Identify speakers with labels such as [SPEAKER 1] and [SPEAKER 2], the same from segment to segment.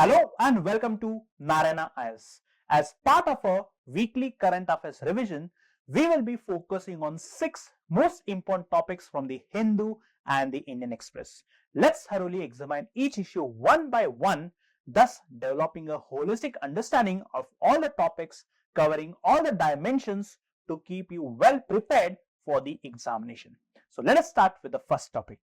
[SPEAKER 1] Hello and welcome to Narayana IAS. As part of our weekly current affairs revision, we will be focusing on 6 most important topics from the Hindu and the Indian Express. Let's thoroughly examine each issue one by one, thus developing a holistic understanding of all the topics, covering all the dimensions to keep you well prepared for the examination. So let us start with the first topic.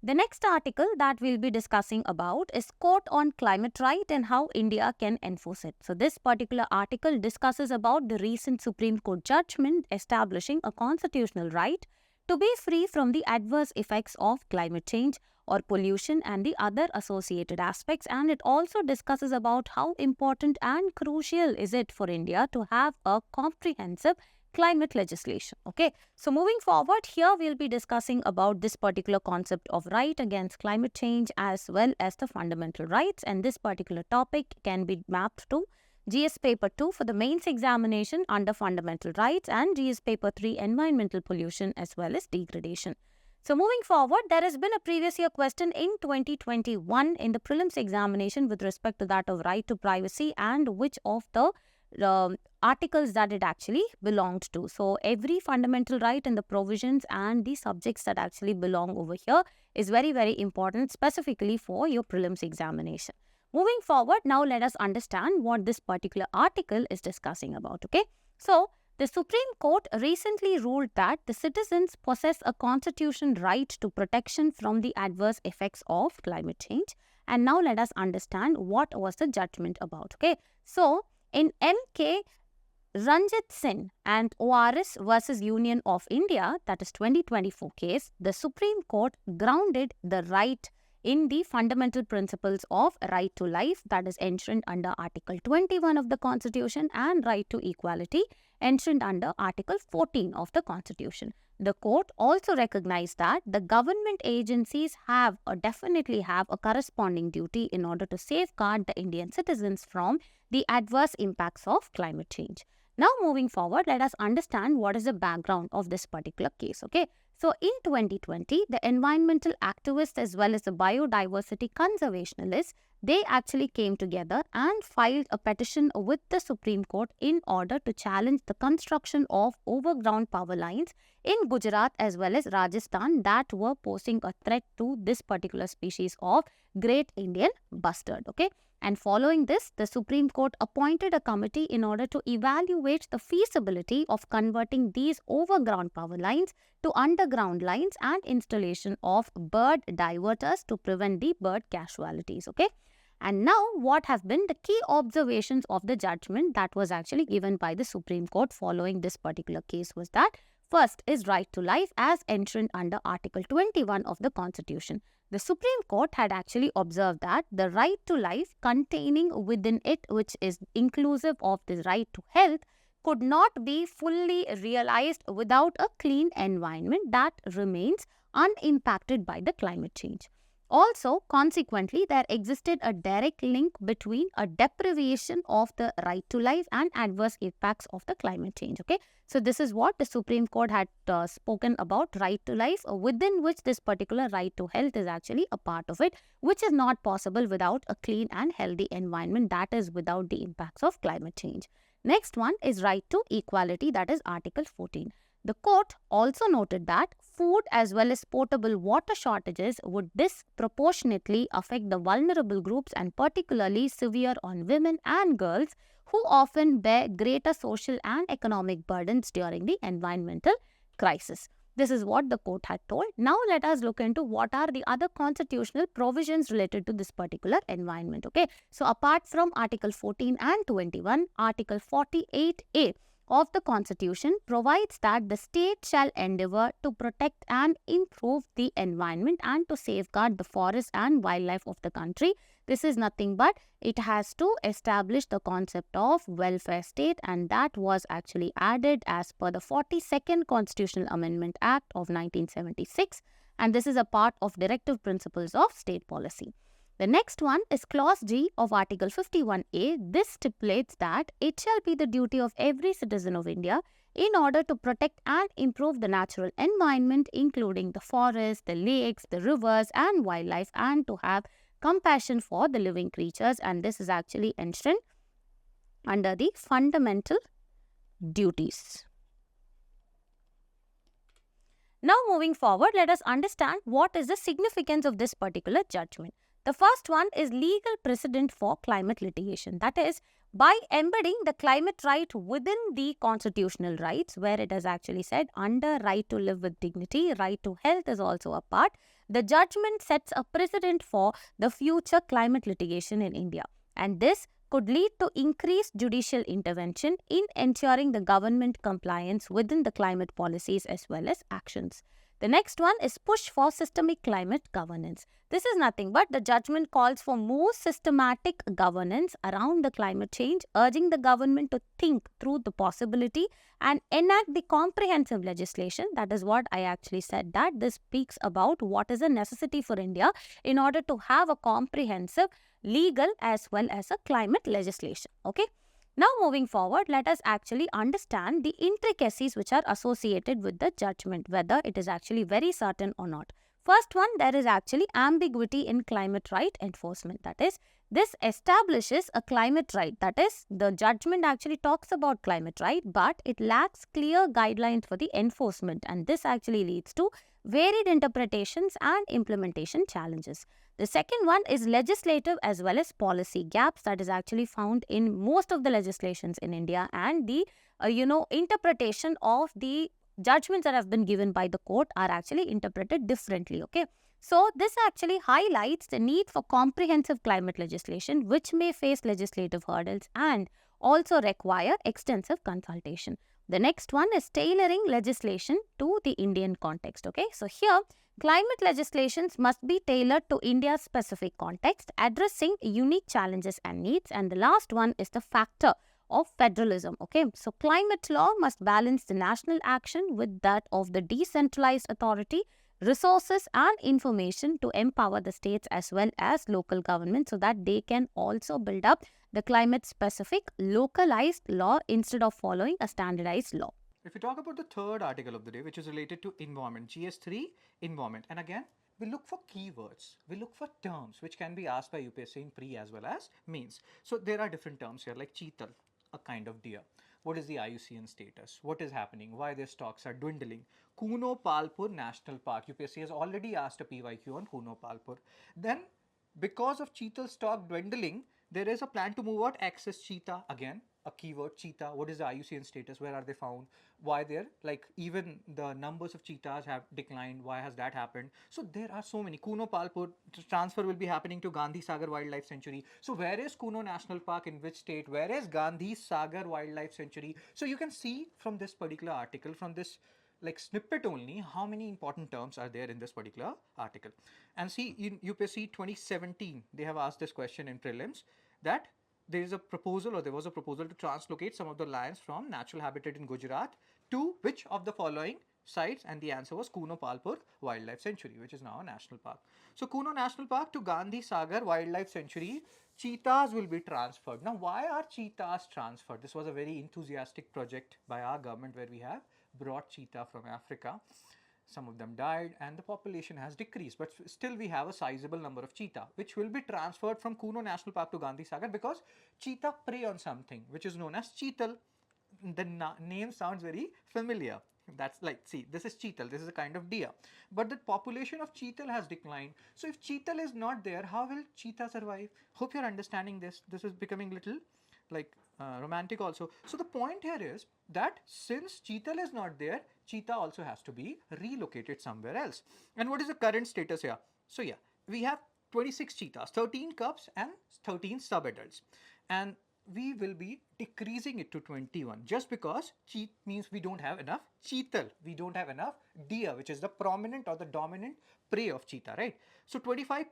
[SPEAKER 2] The next article that we'll be discussing about is Court on Climate Right and how India can enforce it. So this particular article discusses about the recent Supreme Court judgment establishing a constitutional right to be free from the adverse effects of climate change or pollution and the other associated aspects, and it also discusses about how important and crucial is it for India to have a comprehensive climate legislation. Okay, so moving forward, here we'll be discussing about this particular concept of right against climate change as well as the fundamental rights, and this particular topic can be mapped to GS paper 2 for the mains examination under fundamental rights and GS paper 3 environmental pollution as well as degradation. So moving forward, there has been a previous year question in 2021 in the prelims examination with respect to that of right to privacy and which of the articles that it actually belonged to. So every fundamental right and the provisions and the subjects that actually belong over here is very, very important specifically for your prelims examination. Moving forward, now let us understand what this particular article is discussing about. Okay, so the Supreme Court recently ruled that the citizens possess a constitutional right to protection from the adverse effects of climate change. And now let us understand what was the judgment about. Okay, so in M.K. Ranjit Singh and ORS versus Union of India, that is 2024 case, the Supreme Court grounded the right in the fundamental principles of right to life, that is enshrined under Article 21 of the Constitution, and right to equality enshrined under Article 14 of the Constitution. The court also recognized that the government agencies definitely have a corresponding duty in order to safeguard the Indian citizens from the adverse impacts of climate change. Now moving forward, let us understand what is the background of this particular case. Okay, so in 2020, the environmental activists as well as the biodiversity conservationists, they actually came together and filed a petition with the Supreme Court in order to challenge the construction of overground power lines in Gujarat as well as Rajasthan that were posing a threat to this particular species of Great Indian Bustard. Okay, and following this, the Supreme Court appointed a committee in order to evaluate the feasibility of converting these overground power lines to underground lines and installation of bird diverters to prevent the bird casualties. Okay, and now what have been the key observations of the judgment that was actually given by the Supreme Court following this particular case was that first is right to life as enshrined under Article 21 of the Constitution. The Supreme Court had actually observed that the right to life containing within it, which is inclusive of the right to health, could not be fully realized without a clean environment that remains unimpacted by the climate change. Also, consequently, there existed a direct link between a deprivation of the right to life and adverse impacts of the climate change. Okay, so this is what the Supreme Court had spoken about, right to life, within which this particular right to health is actually a part of it, which is not possible without a clean and healthy environment, that is without the impacts of climate change. Next one is right to equality, that is Article 14. The court also noted that food as well as potable water shortages would disproportionately affect the vulnerable groups and particularly severe on women and girls who often bear greater social and economic burdens during the environmental crisis. This is what the court had told. Now let us look into what are the other constitutional provisions related to this particular environment. Okay, so apart from Article 14 and 21, Article 48A of the Constitution provides that the state shall endeavour to protect and improve the environment and to safeguard the forest and wildlife of the country. This is nothing but it has to establish the concept of welfare state, and that was actually added as per the 42nd Constitutional Amendment Act of 1976, and this is a part of directive principles of state policy. The next one is Clause G of Article 51A. This stipulates that it shall be the duty of every citizen of India in order to protect and improve the natural environment, including the forests, the lakes, the rivers and wildlife, and to have compassion for the living creatures, and this is actually enshrined under the fundamental duties. Now moving forward, let us understand what is the significance of this particular judgment. The first one is legal precedent for climate litigation. That is, by embedding the climate right within the constitutional rights, where it has actually said under right to live with dignity, right to health is also a part, the judgment sets a precedent for the future climate litigation in India. And this could lead to increased judicial intervention in ensuring the government compliance within the climate policies as well as actions. The next one is push for systemic climate governance. This is nothing but the judgment calls for more systematic governance around the climate change, urging the government to think through the possibility and enact the comprehensive legislation. That is what I actually said, that this speaks about what is a necessity for India in order to have a comprehensive legal as well as a climate legislation. Okay. Now moving forward, let us actually understand the intricacies which are associated with the judgment, whether it is actually very certain or not. First one, there is actually ambiguity in climate right enforcement. That is, this establishes a climate right. That is, the judgment actually talks about climate right, but it lacks clear guidelines for the enforcement, and this actually leads to varied interpretations and implementation challenges. The second one is legislative as well as policy gaps that is actually found in most of the legislations in India, and the interpretation of the judgments that have been given by the court are actually interpreted differently. Okay. So this actually highlights the need for comprehensive climate legislation, which may face legislative hurdles and also require extensive consultation. The next one is tailoring legislation to the Indian context. Okay, so here climate legislations must be tailored to India's specific context, addressing unique challenges and needs. And the last one is the factor of federalism. Okay, so climate law must balance the national action with that of the decentralized authority, resources and information to empower the states as well as local governments so that they can also build up the climate specific localized law instead of following a standardized law.
[SPEAKER 3] If we talk about the third article of the day, which is related to environment, GS3 environment, and again we look for keywords, we look for terms which can be asked by UPSC in pre as well as mains. So there are different terms here like Chital, a kind of deer. What is the IUCN status? What is happening? Why their stocks are dwindling? Kuno Palpur National Park. UPSC has already asked a PYQ on Kuno Palpur. Then, because of Chital Stock dwindling, there is a plan to move out excess cheetah. Again, a keyword cheetah. What is the IUCN status? Where are they found? Why they're like even the numbers of cheetahs have declined? Why has that happened? So there are so many. Kuno Palpur transfer will be happening to Gandhi Sagar Wildlife Sanctuary. So where is Kuno National Park, in which state? Where is Gandhi Sagar Wildlife Sanctuary? So you can see from this particular article, from this like snippet only, how many important terms are there in this particular article. And see, in UPSC 2017 they have asked this question in prelims, that there is a proposal, or there was a proposal to translocate some of the lions from natural habitat in Gujarat to which of the following sites, and the answer was Kuno Palpur Wildlife Sanctuary, which is now a national park. So Kuno National Park to Gandhi Sagar Wildlife Sanctuary, cheetahs will be transferred. Now why are cheetahs transferred? This was a very enthusiastic project by our government where we have brought cheetah from Africa. Some of them died and the population has decreased, but still we have a sizable number of cheetah which will be transferred from Kuno National Park to Gandhi Sagar, because cheetah prey on something which is known as Chital. The name sounds very familiar. That's like, see, this is Chital, this is a kind of deer, but the population of Chital has declined. So if Chital is not there, how will cheetah survive? Hope you're understanding this. This is becoming little like romantic also. So the point here is that since Chital is not there, cheetah also has to be relocated somewhere else. And what is the current status here? So yeah, we have 26 cheetahs, 13 cubs and 13 sub-adults, and we will be decreasing it to 21 just because cheat means we don't have enough cheetal, we don't have enough deer, which is the prominent or the dominant prey of cheetah, right? So 25%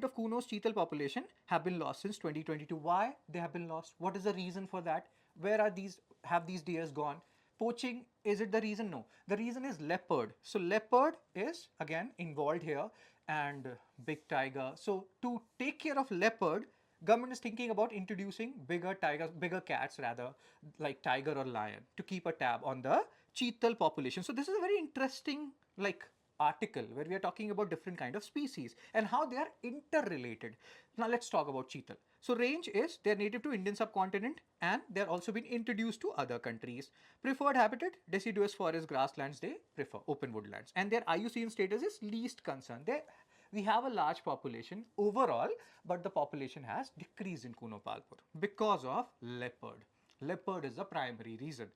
[SPEAKER 3] of Kuno's cheetal population have been lost since 2022. Why they have been lost? What is the reason for that? Where are these, have these deers gone? Poaching, is it the reason? No. The reason is leopard. So leopard is again involved here, and big tiger. So to take care of leopard, government is thinking about introducing bigger tigers, bigger cats rather, like tiger or lion, to keep a tab on the cheetal population. So this is a very interesting like article where we are talking about different kind of species and how they are interrelated. Now let's talk about Chital. So range is they're native to Indian subcontinent and they're also been introduced to other countries. Preferred habitat, deciduous forest grasslands they prefer, open woodlands. And their IUCN status is least concern. We have a large population overall, but the population has decreased in Kuno Palpur because of leopard. Leopard is the primary reason.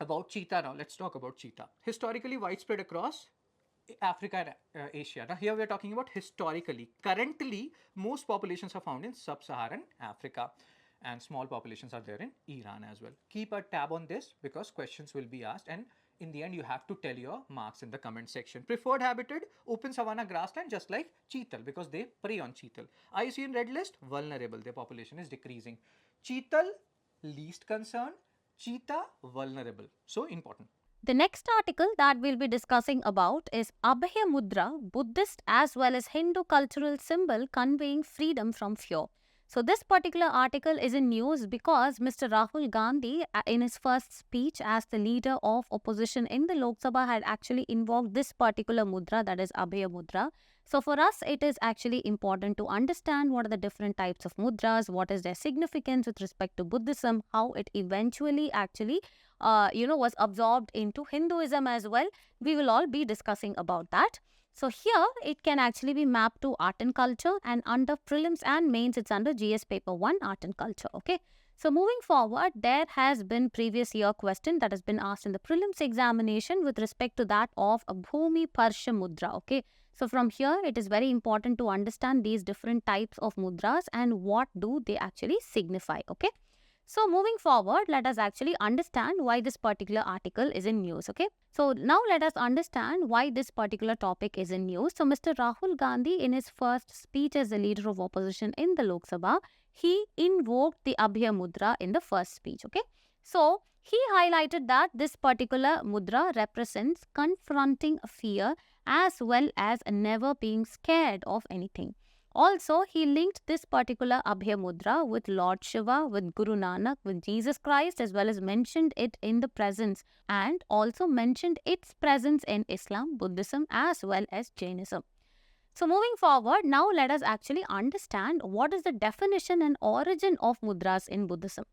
[SPEAKER 3] About cheetah now, let's talk about cheetah. Historically widespread across Africa and Asia. Now here we are talking about historically. Currently, most populations are found in sub-Saharan Africa and small populations are there in Iran as well. Keep a tab on this because questions will be asked and in the end you have to tell your marks in the comment section. Preferred habitat, open savanna grassland just like Chital because they prey on Chital. IUCN red list, vulnerable, their population is decreasing. Chital, least concern. Cheetah, vulnerable. So important.
[SPEAKER 2] The next article that we'll be discussing about is Abhay Mudra, Buddhist as well as Hindu cultural symbol conveying freedom from fear. So this particular article is in news because Mr. Rahul Gandhi in his first speech as the leader of opposition in the Lok Sabha had actually invoked this particular mudra, that is Abhay Mudra. So for us, it is actually important to understand what are the different types of mudras, what is their significance with respect to Buddhism, how it eventually actually was absorbed into Hinduism as well. We will all be discussing about that. So here it can actually be mapped to art and culture, and under prelims and mains it's under GS paper 1 art and culture. Okay. So moving forward, there has been previous year question that has been asked in the prelims examination with respect to that of a Bhumi Parsha Mudra. Okay. So from here it is very important to understand these different types of mudras and what do they actually signify. Okay. So moving forward, let us actually understand why this particular article is in news. Okay. So now let us understand why this particular topic is in news. So Mr. Rahul Gandhi in his first speech as the leader of opposition in the Lok Sabha, he invoked the Abhay Mudra in the first speech. Okay. So he highlighted that this particular mudra represents confronting fear as well as never being scared of anything. Also, he linked this particular Abhay Mudra with Lord Shiva, with Guru Nanak, with Jesus Christ, as well as mentioned it in the presence and also mentioned its presence in Islam, Buddhism as well as Jainism. So moving forward, now let us actually understand what is the definition and origin of mudras in Buddhism.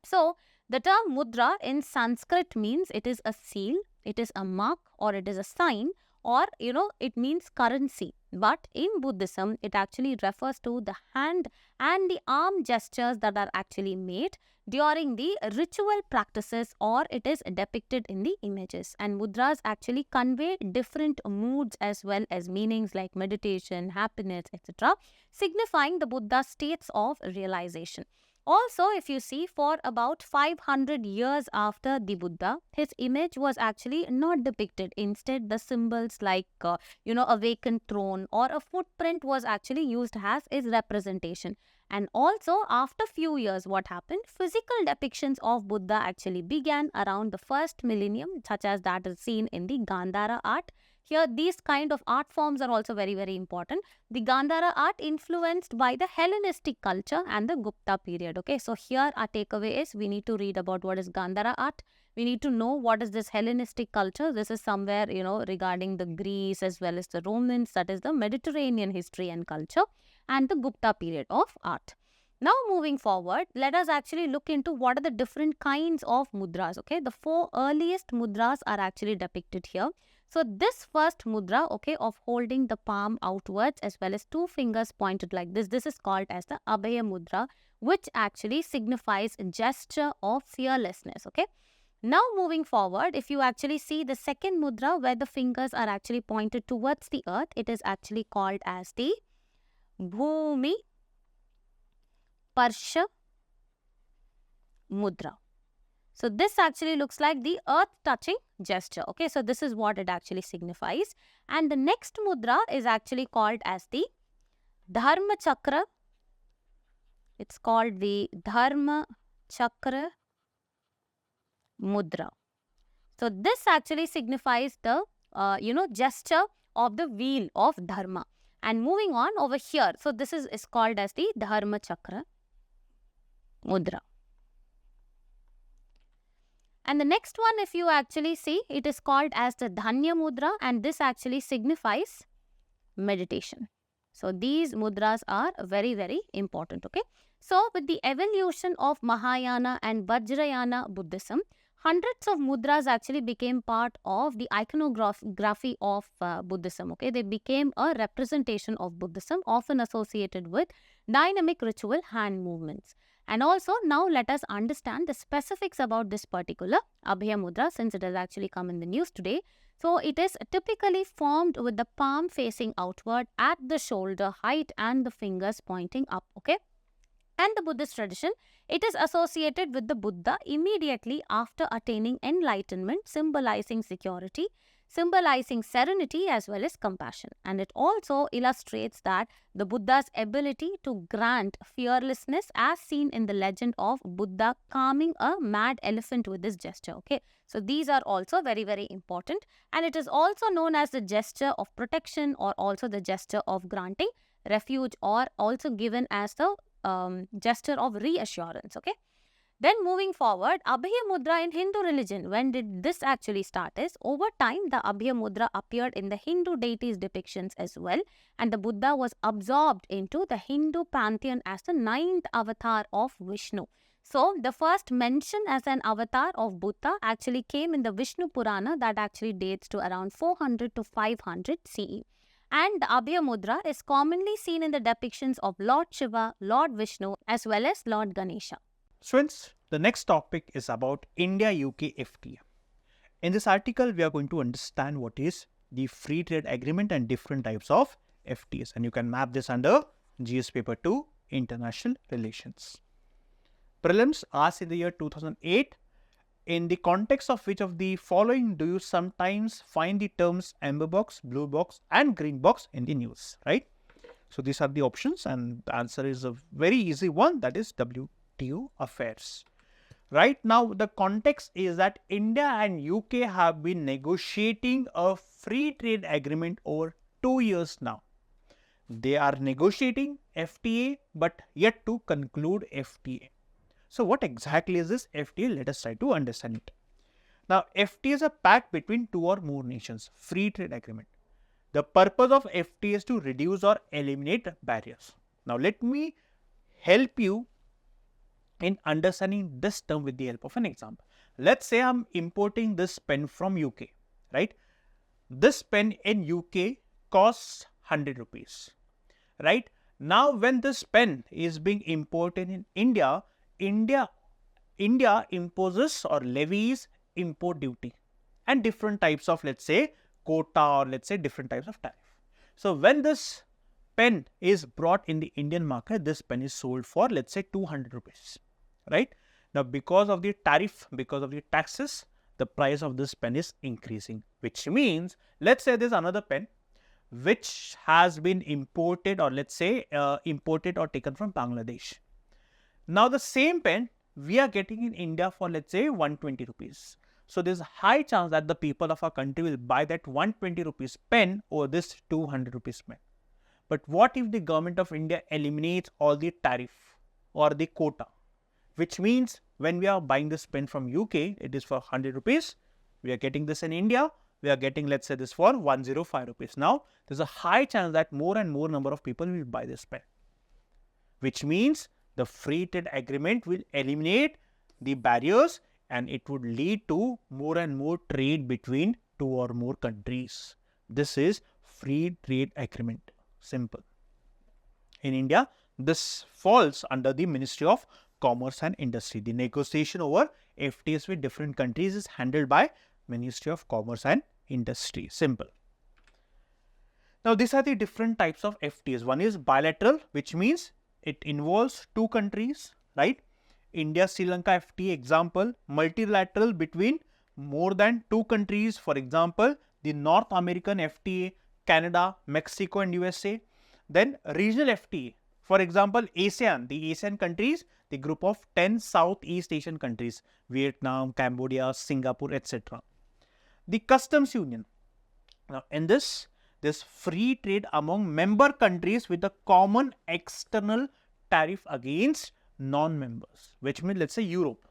[SPEAKER 2] So the term mudra in Sanskrit means it is a seal, it is a mark or it is a sign, or it means currency. But in Buddhism, it actually refers to the hand and the arm gestures that are actually made during the ritual practices, or it is depicted in the images. And mudras actually convey different moods as well as meanings like meditation, happiness, etc., signifying the Buddha states of realization. Also, if you see, for about 500 years after the Buddha, his image was actually not depicted. Instead, the symbols like, a vacant throne or a footprint was actually used as his representation. And also, after few years, what happened? Physical depictions of Buddha actually began around the first millennium, such as that is seen in the Gandhara art. Here, these kind of art forms are also very, very important. The Gandhara art influenced by the Hellenistic culture and the Gupta period. Okay, so here our takeaway is we need to read about what is Gandhara art. We need to know what is this Hellenistic culture. This is somewhere, regarding the Greece as well as the Romans, that is the Mediterranean history and culture, and the Gupta period of art. Now moving forward, let us actually look into what are the different kinds of mudras. Okay, the 4 earliest mudras are actually depicted here. So this first mudra, okay, of holding the palm outwards as well as 2 fingers pointed like this is called as the Abhay Mudra, which actually signifies a gesture of fearlessness. Okay. Now moving forward, if you actually see the second mudra where the fingers are actually pointed towards the earth, it is actually called as the Bhumi Parsha Mudra. So this actually looks like the earth touching gesture. Okay, so this is what it actually signifies. And the next mudra is actually called as the Dharma Chakra. It's called the Dharma Chakra Mudra. So this actually signifies the gesture of the wheel of Dharma. And moving on over here, so this is called as the Dharma Chakra Mudra. And the next one, if you actually see, it is called as the Dhanya Mudra, and this actually signifies meditation. So these mudras are very, very important. Okay. So with the evolution of Mahayana and Vajrayana Buddhism, hundreds of mudras actually became part of the iconography of Buddhism. Okay, they became a representation of Buddhism, often associated with dynamic ritual hand movements. And also, now let us understand the specifics about this particular Abhay Mudra, since it has actually come in the news today. So it is typically formed with the palm facing outward at the shoulder height and the fingers pointing up. Okay. And the Buddhist tradition, it is associated with the Buddha immediately after attaining enlightenment, symbolizing security, symbolizing serenity as well as compassion. And it also illustrates that the Buddha's ability to grant fearlessness, as seen in the legend of Buddha calming a mad elephant with his gesture. Okay, so these are also very, very important, and it is also known as the gesture of protection, or also the gesture of granting refuge, or also given as the gesture of reassurance. Okay. Then moving forward, Abhay Mudra in Hindu religion. When did this actually start? Is over time the Abhay Mudra appeared in the Hindu deities' depictions as well, and the Buddha was absorbed into the Hindu pantheon as the 9th avatar of Vishnu. So the first mention as an avatar of Buddha actually came in the Vishnu Purana, that actually dates to around 400 to 500 CE. And the Abhay Mudra is commonly seen in the depictions of Lord Shiva, Lord Vishnu, as well as Lord Ganesha.
[SPEAKER 1] Friends, the next topic is about India-UK FTA. In this article, we are going to understand what is the free trade agreement and different types of FTAs. And you can map this under GS paper 2, International Relations. Prelims asked in the year 2008, in the context of which of the following do you sometimes find the terms amber box, blue box and green box in the news, right? So these are the options, and the answer is a very easy one, that is WTO affairs. Right now, the context is that India and UK have been negotiating a free trade agreement over 2 years now. They are negotiating FTA but yet to conclude FTA. So what exactly is this FTA? Let us try to understand it. Now, FTA is a pact between two or more nations, free trade agreement. The purpose of FTA is to reduce or eliminate barriers. Now, let me help you in understanding this term with the help of an example. Let's say I'm importing this pen from UK, right? This pen in UK costs 100 rupees, right? Now, when this pen is being imported in India imposes or levies import duty and different types of, let's say, quota, or let's say different types of tariff. So when this pen is brought in the Indian market, this pen is sold for, let's say, 200 rupees, right? Now, because of the tariff, because of the taxes, the price of this pen is increasing, which means, let's say there's another pen which has been imported, or let's say imported or taken from Bangladesh. Now, the same pen we are getting in India for, let's say, 120 rupees. So there's a high chance that the people of our country will buy that 120 rupees pen over this 200 rupees pen. But what if the government of India eliminates all the tariff or the quota? Which means when we are buying this pen from UK, it is for 100 rupees. We are getting this in India, we are getting, let's say, this for 105 rupees. Now, there's a high chance that more and more number of people will buy this pen. Which means the free trade agreement will eliminate the barriers and it would lead to more and more trade between two or more countries. This is free trade agreement. Simple. In India, this falls under the Ministry of Commerce and Industry. The negotiation over FTAs with different countries is handled by Ministry of Commerce and Industry. Simple. Now, these are the different types of FTAs. One is bilateral, which means it involves two countries, right? India Sri Lanka FTA example, multilateral between more than two countries, for example, the North American FTA, Canada, Mexico and USA. Then regional FTA, for example, ASEAN, the ASEAN countries, the group of 10 Southeast Asian countries, Vietnam, Cambodia, Singapore, etc. The customs union. Now, in this free trade among member countries with a common external tariff against non-members, which means, let's say, Europe,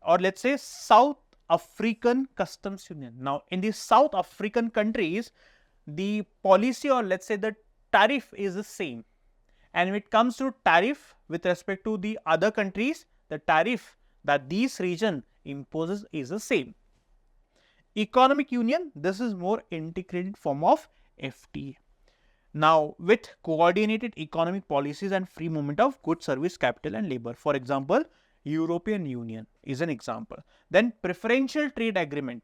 [SPEAKER 1] or let's say South African Customs Union. Now, in the South African countries, the policy, or let's say the tariff, is the same. And when it comes to tariff with respect to the other countries, the tariff that these region imposes is the same. Economic Union, this is more integrated form of FTA. Now, with coordinated economic policies and free movement of goods, service, capital and labor. For example, European Union is an example. Then preferential trade agreement.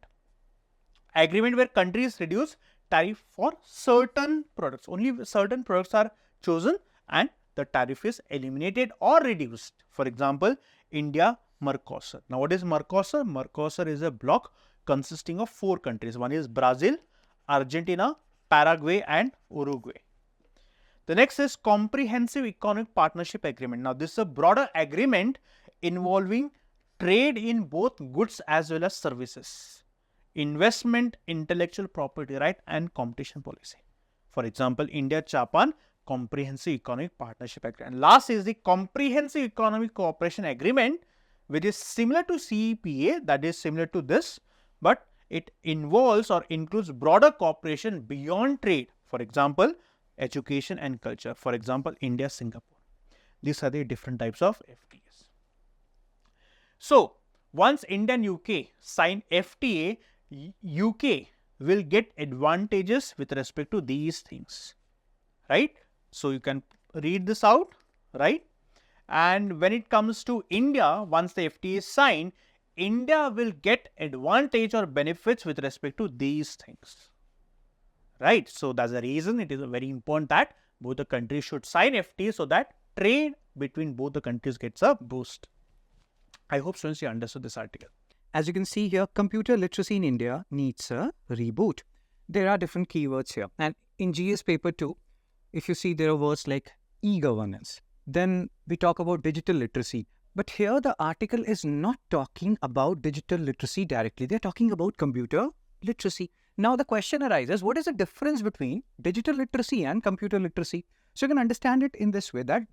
[SPEAKER 1] Agreement where countries reduce tariff for certain products. Only certain products are chosen and the tariff is eliminated or reduced. For example, India Mercosur. Now, what is Mercosur? Mercosur is a bloc consisting of 4 countries. One is Brazil, Argentina, Paraguay and Uruguay. The next is Comprehensive Economic Partnership Agreement. Now, this is a broader agreement involving trade in both goods as well as services, investment, intellectual property right and competition policy. For example, India-Japan Comprehensive Economic Partnership Agreement. And last is the Comprehensive Economic Cooperation Agreement, which is similar to CEPA, that is similar to this, but it involves or includes broader cooperation beyond trade. For example, education and culture. For example, India-Singapore. These are the different types of FTAs. So, once India and UK sign FTA, UK will get advantages with respect to these things, right? So, you can read this out, right? And when it comes to India, once the FTA is signed, India will get advantage or benefits with respect to these things, right? So, that's the reason it is very important that both the countries should sign FTA so that trade between both the countries gets a boost. I hope students you understood this article.
[SPEAKER 3] As you can see here, computer literacy in India needs a reboot. There are different keywords here. And in GS paper 2, if you see there are words like e-governance. Then we talk about digital literacy. But here the article is not talking about digital literacy directly. They're talking about computer literacy. Now the question arises, what is the difference between digital literacy and computer literacy? So you can understand it in this way that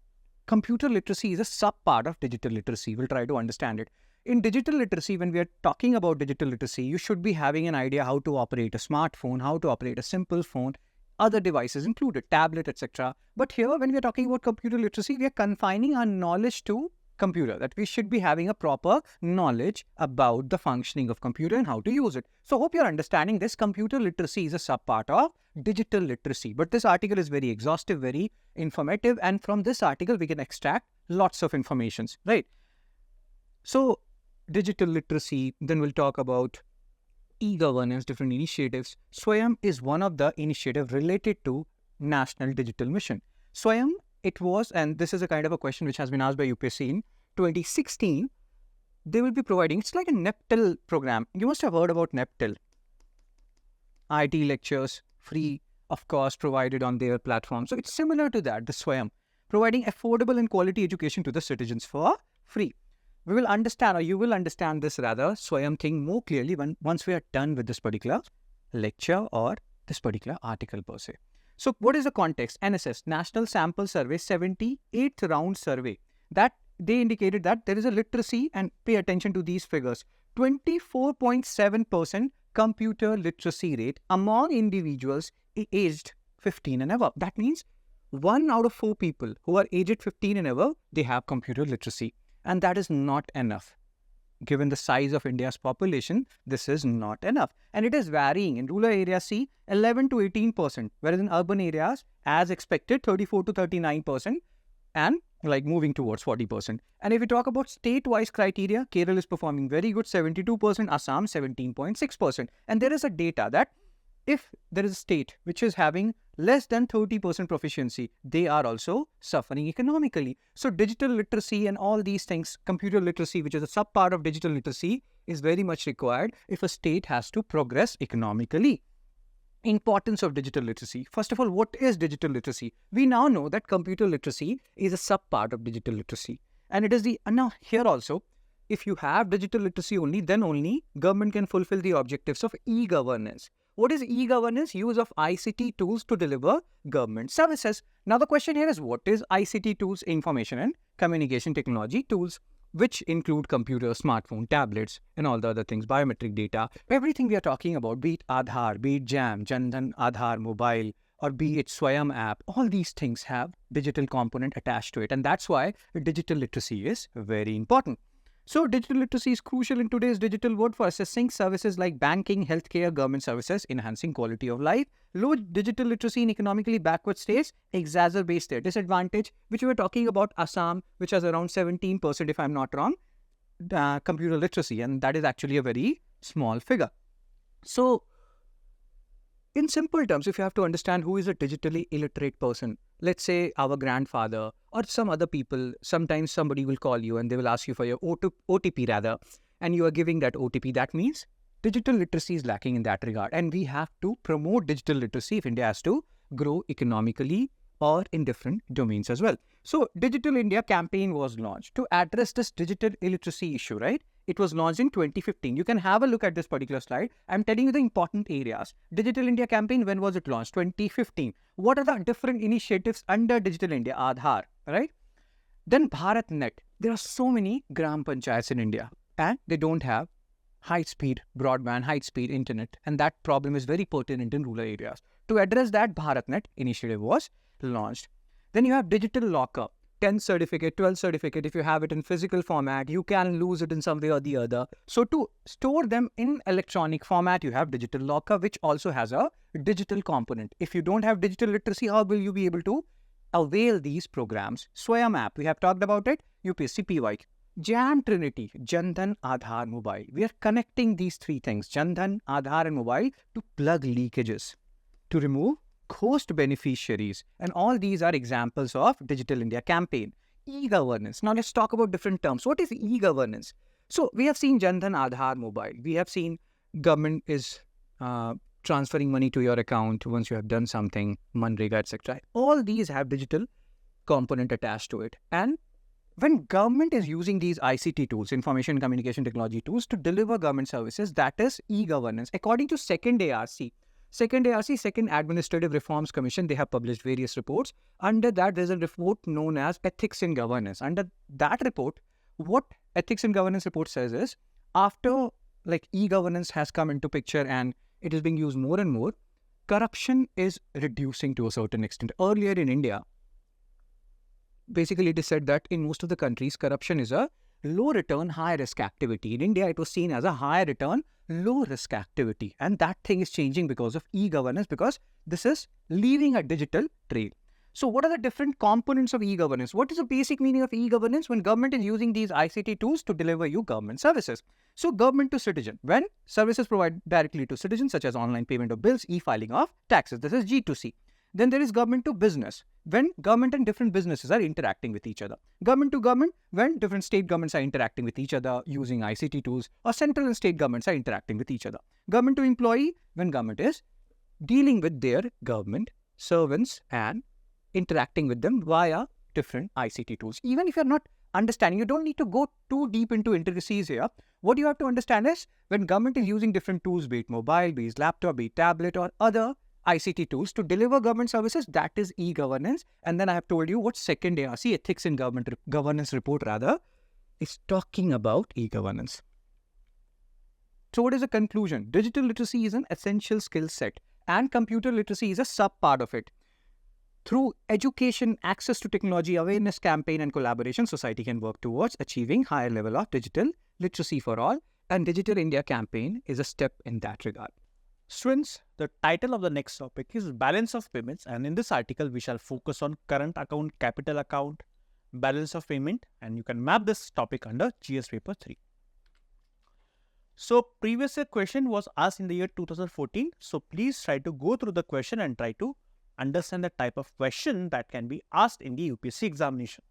[SPEAKER 3] computer literacy is a sub-part of digital literacy. We'll try to understand it. In digital literacy, when we are talking about digital literacy, you should be having an idea how to operate a smartphone, how to operate a simple phone, other devices included, tablet, etc. But here, when we are talking about computer literacy, we are confining our knowledge to computer, that we should be having a proper knowledge about the functioning of computer and how to use it. So, hope you're understanding this. Computer literacy is a sub-part of digital literacy. But this article is very exhaustive, very informative, and from this article, we can extract lots of informations, right? So, digital literacy, then we'll talk about e-governance, different initiatives. Swayam is one of the initiatives related to National Digital Mission. Swayam, it was, and this is a kind of a question which has been asked by UPSC in 2016, they will be providing, it's like a NEPTEL program. You must have heard about NEPTEL. IT lectures, free of cost, provided on their platform. So it's similar to that, the Swayam, providing affordable and quality education to the citizens for free. We will understand, or you will understand this rather, Swayam thing more clearly once we are done with this particular lecture or this particular article per se. So what is the context? NSS, National Sample Survey, 78th round survey, that they indicated that there is a literacy, and pay attention to these figures, 24.7% computer literacy rate among individuals aged 15 and above. That means 1 out of 4 people who are aged 15 and above, they have computer literacy. And that is not enough. Given the size of India's population, this is not enough. And it is varying. In rural areas, see, 11 to 18%, whereas in urban areas, as expected, 34 to 39%, and like moving towards 40%. And if we talk about state-wise criteria, Kerala is performing very good, 72%, Assam, 17.6%. And there is a data that if there is a state which is having less than 30% proficiency, they are also suffering economically. So digital literacy and all these things, computer literacy, which is a sub-part of digital literacy, is very much required if a state has to progress economically. Importance of digital literacy. First of all, what is digital literacy? We now know that computer literacy is a sub-part of digital literacy. And it is the, now here also, if you have digital literacy only, then only government can fulfill the objectives of e-governance. What is e-governance? Use of ICT tools to deliver government services. Now the question here is, what is ICT tools? Information and communication technology tools. which include computers, smartphone, tablets, and all the other things, biometric data. Everything we are talking about, be it Aadhaar, be it JAM, Jan Dhan Aadhaar Mobile, or be it Swayam app, all these things have digital component attached to it. And that's why digital literacy is very important. So digital literacy is crucial in today's digital world for assessing services like banking, healthcare, government services, enhancing quality of life. Low digital literacy in economically backward states exacerbates their disadvantage, which we were talking about Assam, which has around 17%, if I'm not wrong, computer literacy, and that is actually a very small figure. So in simple terms, if you have to understand who is a digitally illiterate person, let's say our grandfather or some other people, sometimes somebody will call you and they will ask you for your OTP rather, and you are giving that OTP. That means digital literacy is lacking in that regard. And we have to promote digital literacy if India has to grow economically or in different domains as well. So Digital India campaign was launched to address this digital illiteracy issue, right? It was launched in 2015. You can have a look at this particular slide. I'm telling you the important areas. Digital India campaign, when was it launched? 2015. What are the different initiatives under Digital India? Aadhaar, right? Then BharatNet. There are so many gram panchayats in India and they don't have high-speed broadband, high-speed internet. And that problem is very pertinent in rural areas. To address that, BharatNet initiative was launched. Then you have digital locker. 10th certificate, 12th certificate, if you have it in physical format, you can lose it in some way or the other. So to store them in electronic format, you have digital locker, which also has a digital component. If you don't have digital literacy, how will you be able to avail these programs? Swayam app, we have talked about it, UPSC PY. JAM Trinity, Jan Dhan Aadhaar Mobile. We are connecting these three things, Jan Dhan, Aadhaar and Mobile, to plug leakages, to remove ghost beneficiaries, and all these are examples of Digital India campaign. E-governance. Now let's talk about different terms. What is e-governance? So we have seen Jan Dhan Aadhaar Mobile. We have seen government is transferring money to your account once you have done something, Manrega, etc. All these have digital component attached to it. And when government is using these ICT tools, information communication technology tools, to deliver government services, that is e-governance. According to second ARC, Second Administrative Reforms Commission, they have published various reports. Under that, there's a report known as Ethics in Governance. Under that report, what Ethics in Governance report says is, after like e-governance has come into picture and it is being used more and more, corruption is reducing to a certain extent. Earlier in India, basically it is said that in most of the countries, corruption is a low return, high risk activity. In India, it was seen as a high return, low risk activity. And that thing is changing because of e-governance, because this is leaving a digital trail. So what are the different components of e-governance? What is the basic meaning of e-governance? When government is using these ICT tools to deliver you government services. So government to citizen, when services provided directly to citizens, such as online payment of bills, e-filing of taxes. This is G2C. Then there is government to business, when government and different businesses are interacting with each other. Government to government, when different state governments are interacting with each other using ICT tools, or central and state governments are interacting with each other. Government to employee, when government is dealing with their government servants and interacting with them via different ICT tools. Even if you're not understanding, you don't need to go too deep into intricacies here. What you have to understand is, when government is using different tools, be it mobile, be it laptop, be it tablet, or other ICT tools to deliver government services, that is e-governance. And then I have told you what second ARC, Ethics in Governance report rather, is talking about e-governance. So what is the conclusion? Digital literacy is an essential skill set and computer literacy is a sub-part of it. Through education, access to technology, awareness campaign and collaboration, society can work towards achieving higher level of digital literacy for all, and Digital India campaign is a step in that regard.
[SPEAKER 1] Students, the title of the next topic is Balance of Payments, and in this article we shall focus on current account, capital account, balance of payment, and you can map this topic under GS paper 3. So previous question was asked in the year 2014. So please try to go through the question and try to understand the type of question that can be asked in the UPSC examination.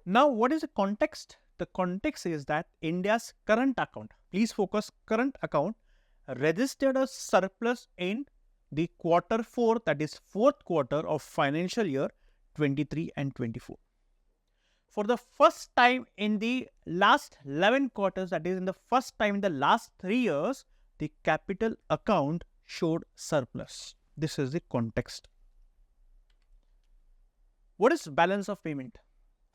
[SPEAKER 1] Now, what is the context? The context is that India's current account, please focus, current account registered a surplus in the quarter 4, that is fourth quarter of financial year 23 and 24. For the first time in the last 11 quarters, that is in the first time in the last 3 years, the capital account showed surplus. This is the context. What is balance of payment?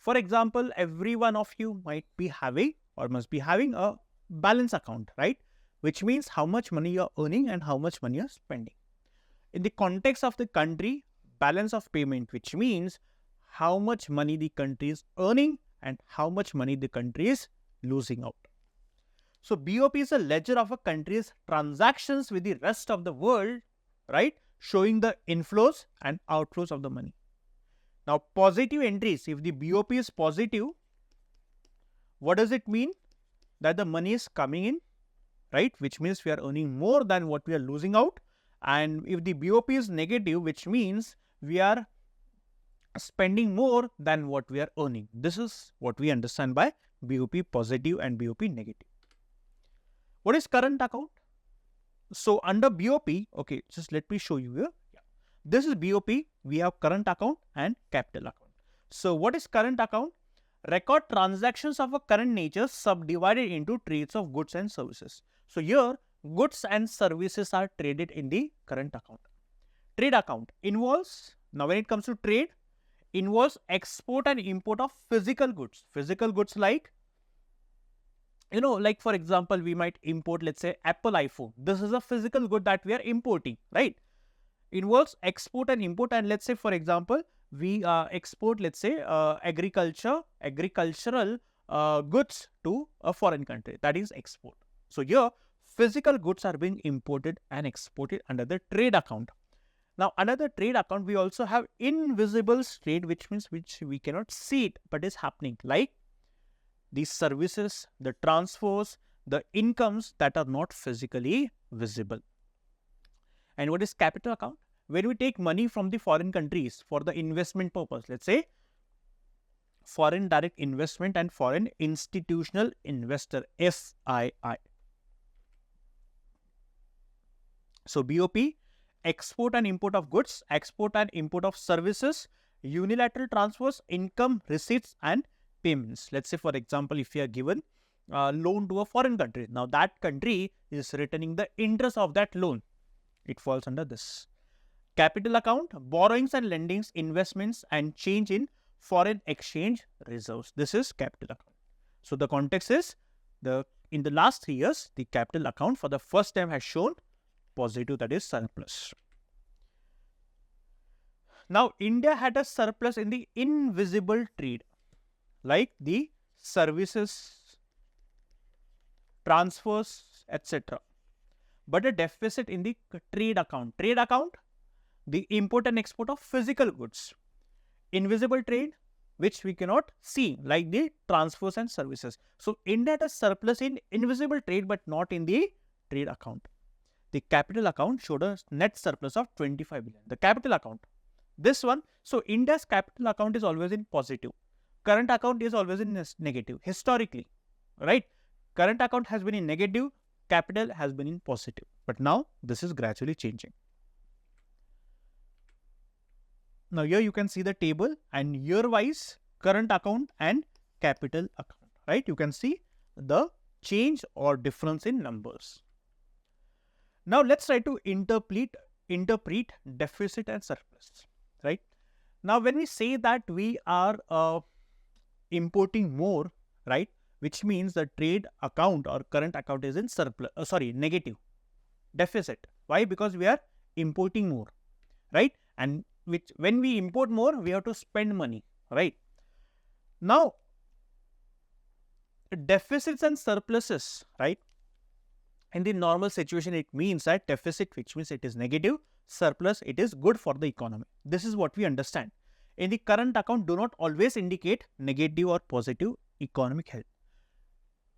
[SPEAKER 1] For example, every one of you might be having or must be having a balance account, right? Which means how much money you are earning and how much money you are spending. In the context of the country, balance of payment, which means how much money the country is earning and how much money the country is losing out. So BOP is a ledger of a country's transactions with the rest of the world, right? Showing the inflows and outflows of the money. Now, positive entries, if the BOP is positive, what does it mean? That the money is coming in, right? Which means we are earning more than what we are losing out. And if the BOP is negative, which means we are spending more than what we are earning. This is what we understand by BOP positive and BOP negative. What is current account? So under BOP, okay, just let me show you here. Yeah. This is BOP. We have current account and capital account. So what is current account? Record transactions of a current nature subdivided into trades of goods and services. So here goods and services are traded in the current account. Trade account involves, now when it comes to trade, involves export and import of physical goods. Physical goods like, like for example, we might import, let's say, Apple iPhone. This is a physical good that we are importing, right? Involves export and import, and let's say, for example, we export, let's say, agricultural goods to a foreign country. That is export. So here, physical goods are being imported and exported under the trade account. Now, another trade account, we also have invisible trade, which means we cannot see it, but is happening, like these services, the transfers, the incomes that are not physically visible. And what is capital account? When we take money from the foreign countries for the investment purpose, let's say foreign direct investment and foreign institutional investor, FII. So BOP, export and import of goods, export and import of services, unilateral transfers, income, receipts and payments. Let's say, for example, if you are given a loan to a foreign country, now that country is returning the interest of that loan. It falls under this. Capital account, borrowings and lendings, investments and change in foreign exchange reserves. This is capital account. So the context is, in the last 3 years, the capital account for the first time has shown positive, that is surplus. Now, India had a surplus in the invisible trade, like the services, transfers, etc. But a deficit in the trade account. Trade account, the import and export of physical goods. Invisible trade, which we cannot see, like the transfers and services. So India had a surplus in invisible trade, but not in the trade account. The capital account showed a net surplus of 25 billion. The capital account, this one, so India's capital account is always in positive. Current account is always in negative, historically, right? Current account has been in negative, capital has been in positive. But now, this is gradually changing. Now, here you can see the table and year-wise current account and capital account, right? You can see the change or difference in numbers. Now, let's try to interpret deficit and surplus, right? Now, when we say that we are importing more, right, which means the trade account or current account is in surplus, negative, deficit. Why? Because we are importing more, right? And when we import more, we have to spend money, right? Now, deficits and surpluses, right? In the normal situation, it means that deficit, which means it is negative, surplus, it is good for the economy. This is what we understand. In the current account, do not always indicate negative or positive economic health.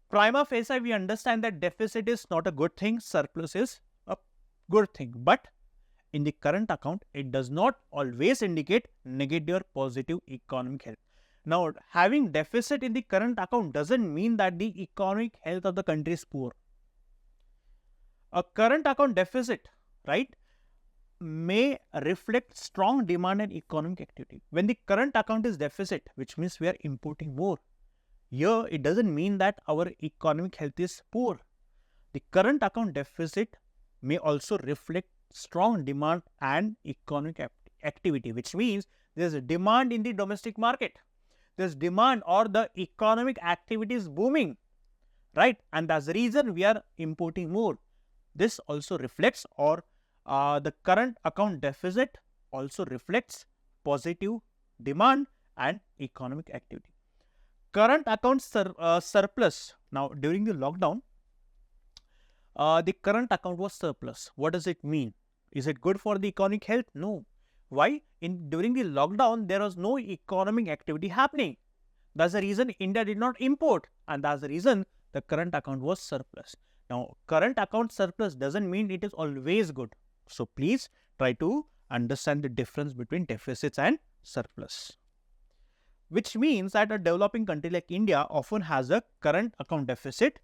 [SPEAKER 1] Prima facie, we understand that deficit is not a good thing, surplus is a good thing. But in the current account, it does not always indicate negative or positive economic health. Now, having deficit in the current account doesn't mean that the economic health of the country is poor. A current account deficit, right, may reflect strong demand and economic activity. When the current account is deficit, which means we are importing more, here it doesn't mean that our economic health is poor. The current account deficit may also reflect strong demand and economic activity, which means there is a demand in the domestic market. this demand or the economic activity is booming, right? And that's the reason we are importing more. This also reflects, or the current account deficit also reflects positive demand and economic activity. Current account surplus. Now, during the lockdown, the current account was surplus. What does it mean? Is it good for the economic health? No. Why? During the lockdown, there was no economic activity happening. That's the reason India did not import, and that's the reason the current account was surplus. Now, current account surplus doesn't mean it is always good. So, please try to understand the difference between deficits and surplus. Which means that a developing country like India often has a current account deficit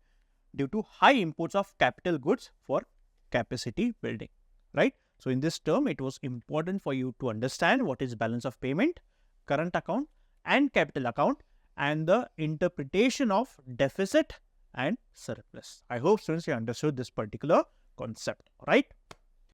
[SPEAKER 1] due to high imports of capital goods for capacity building, right? So, in this term, it was important for you to understand what is balance of payment, current account and capital account, and the interpretation of deficit and surplus. I hope students you understood this particular concept, right?